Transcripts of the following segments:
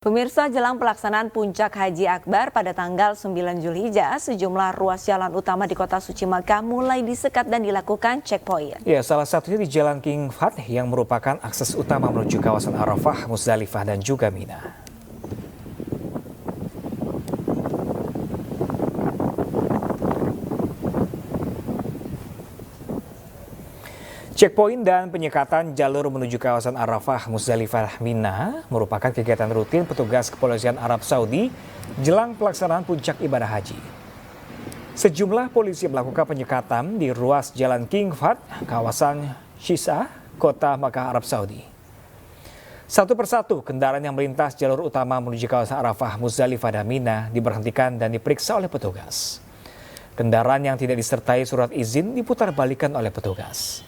Pemirsa, jelang pelaksanaan Puncak Haji Akbar pada tanggal 9 Zulhijjah, sejumlah ruas jalan utama di kota suci Makkah mulai disekat dan dilakukan checkpoint. Ya, salah satunya di Jalan King Fahd yang merupakan akses utama menuju kawasan Arafah, Muzdalifah dan juga Mina. Checkpoint dan penyekatan jalur menuju kawasan Arafah, Muzdalifah, Mina merupakan kegiatan rutin petugas kepolisian Arab Saudi jelang pelaksanaan puncak ibadah haji. Sejumlah polisi melakukan penyekatan di ruas Jalan King Fahd, kawasan Shisah, kota Makkah, Arab Saudi. Satu persatu kendaraan yang melintas jalur utama menuju kawasan Arafah, Muzdalifah dan Mina diberhentikan dan diperiksa oleh petugas. Kendaraan yang tidak disertai surat izin diputar balikan oleh petugas.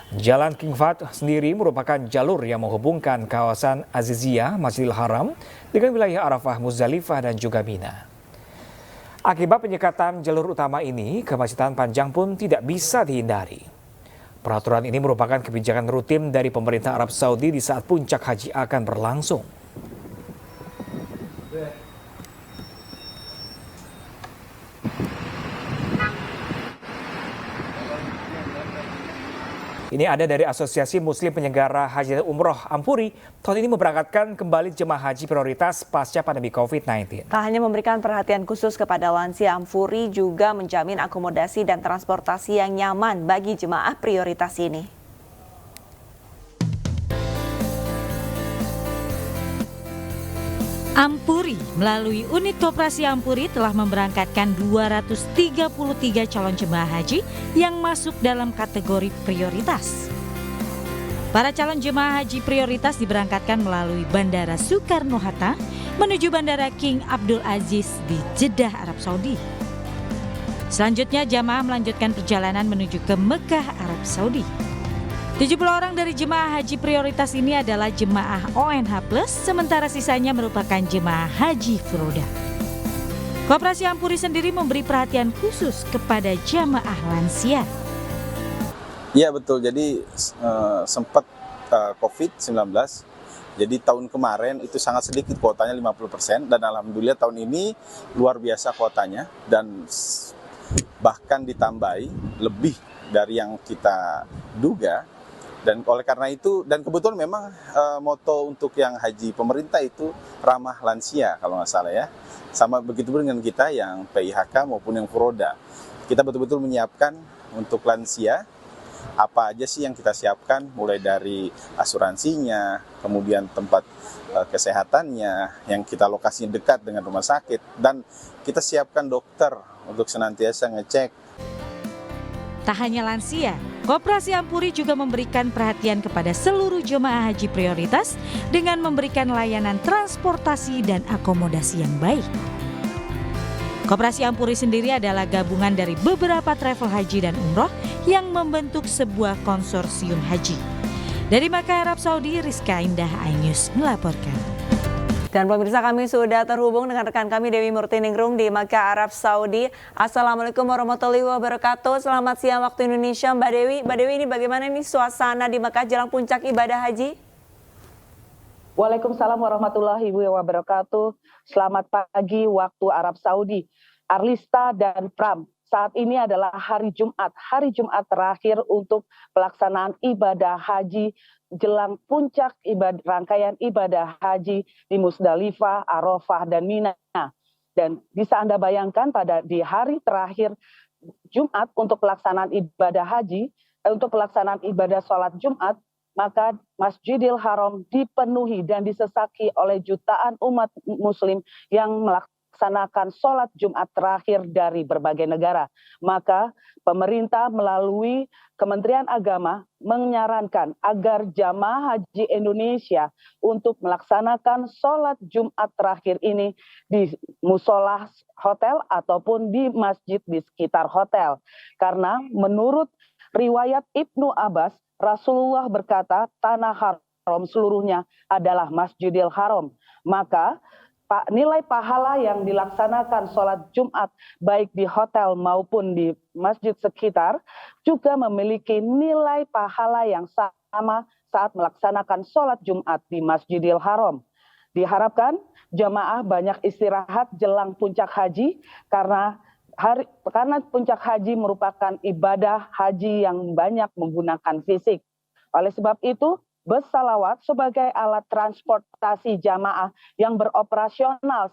Jalan King Fahd sendiri merupakan jalur yang menghubungkan kawasan Aziziyah, Masjidil Haram dengan wilayah Arafah, Muzdalifah dan juga Mina. Akibat penyekatan jalur utama ini, kemacetan panjang pun tidak bisa dihindari. Peraturan ini merupakan kebijakan rutin dari pemerintah Arab Saudi di saat puncak haji akan berlangsung. Ini ada dari Asosiasi Muslim Penyelenggara Haji dan Umroh Ampuri, tahun ini memberangkatkan kembali jemaah haji prioritas pasca pandemi COVID-19. Tak hanya memberikan perhatian khusus kepada lansia, Ampuri juga menjamin akomodasi dan transportasi yang nyaman bagi jemaah prioritas ini. Ampuri melalui unit koperasi Ampuri telah memberangkatkan 233 calon jemaah haji yang masuk dalam kategori prioritas. Para calon jemaah haji prioritas diberangkatkan melalui Bandara Soekarno-Hatta menuju Bandara King Abdul Aziz di Jeddah, Arab Saudi. Selanjutnya jemaah melanjutkan perjalanan menuju ke Mekah, Arab Saudi. 70 orang dari jemaah haji prioritas ini adalah jemaah ONH+, sementara sisanya merupakan jemaah haji furoda. Koperasi Ampuri sendiri memberi perhatian khusus kepada jemaah lansia. Iya betul, jadi sempat COVID-19, jadi tahun kemarin itu sangat sedikit kuotanya 50% dan alhamdulillah tahun ini luar biasa kuotanya dan bahkan ditambahi lebih dari yang kita duga. Dan oleh karena itu, dan kebetulan memang moto untuk yang haji pemerintah itu ramah lansia kalau nggak salah ya. Sama begitu dengan kita yang PIHK maupun yang furoda. Kita betul-betul menyiapkan untuk lansia, apa aja sih yang kita siapkan, mulai dari asuransinya, kemudian tempat kesehatannya, yang kita lokasinya dekat dengan rumah sakit, dan kita siapkan dokter untuk senantiasa ngecek. Tak hanya lansia, Koperasi Ampuri juga memberikan perhatian kepada seluruh jemaah haji prioritas dengan memberikan layanan transportasi dan akomodasi yang baik. Koperasi Ampuri sendiri adalah gabungan dari beberapa travel haji dan umroh yang membentuk sebuah konsorsium haji. Dari Makkah, Arab Saudi, Rizka Indah, iNews melaporkan. Dan pemirsa, kami sudah terhubung dengan rekan kami Dewi Murtiningrum di Makkah, Arab Saudi. Assalamualaikum warahmatullahi wabarakatuh. Selamat siang waktu Indonesia, Mbak Dewi. Mbak Dewi, ini bagaimana nih suasana di Makkah jelang puncak ibadah haji? Waalaikumsalam warahmatullahi wabarakatuh. Selamat pagi waktu Arab Saudi. Arlista dan Pram, saat ini adalah hari Jumat terakhir untuk pelaksanaan ibadah haji jelang puncak rangkaian ibadah haji di Muzdalifah, Arafah, dan Mina. Dan bisa Anda bayangkan di hari terakhir Jumat untuk pelaksanaan ibadah haji, untuk pelaksanaan ibadah sholat Jumat, maka Masjidil Haram dipenuhi dan disesaki oleh jutaan umat muslim yang melaksanakan sholat Jumat terakhir dari berbagai negara. Maka pemerintah melalui Kementerian Agama menyarankan agar jamaah haji Indonesia untuk melaksanakan sholat Jumat terakhir ini di musola hotel ataupun di masjid di sekitar hotel. Karena menurut riwayat Ibnu Abbas, Rasulullah berkata tanah haram seluruhnya adalah Masjidil Haram. Maka nilai pahala yang dilaksanakan sholat Jumat baik di hotel maupun di masjid sekitar juga memiliki nilai pahala yang sama saat melaksanakan sholat Jumat di Masjidil Haram. Diharapkan jamaah banyak istirahat jelang puncak haji karena puncak haji merupakan ibadah haji yang banyak menggunakan fisik. Oleh sebab itu, bus salawat sebagai alat transportasi jamaah yang beroperasional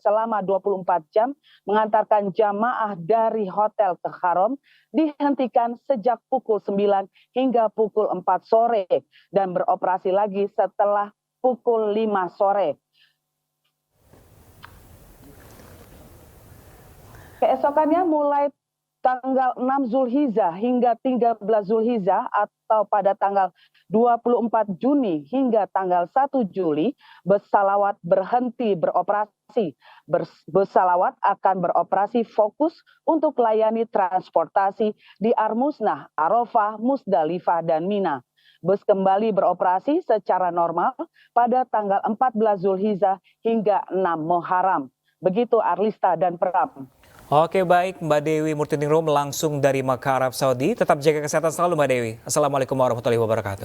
selama 24 jam mengantarkan jamaah dari hotel ke Haram dihentikan sejak pukul 9 hingga pukul 4 sore dan beroperasi lagi setelah pukul 5 sore. Keesokannya mulai tanggal 6 Zulhijjah hingga 13 Zulhijjah atau pada tanggal 24 Juni hingga tanggal 1 Juli, bus salawat berhenti beroperasi. Bus salawat akan beroperasi fokus untuk layani transportasi di Armusnah, Arafah, Musdalifah, dan Mina. Bus kembali beroperasi secara normal pada tanggal 14 Zulhijjah hingga 6 Muharram. Begitu Arlista dan Pram. Oke, baik, Mbak Dewi Murtiningrum langsung dari Makkah, Arab Saudi. Tetap jaga kesehatan selalu, Mbak Dewi. Assalamualaikum warahmatullahi wabarakatuh.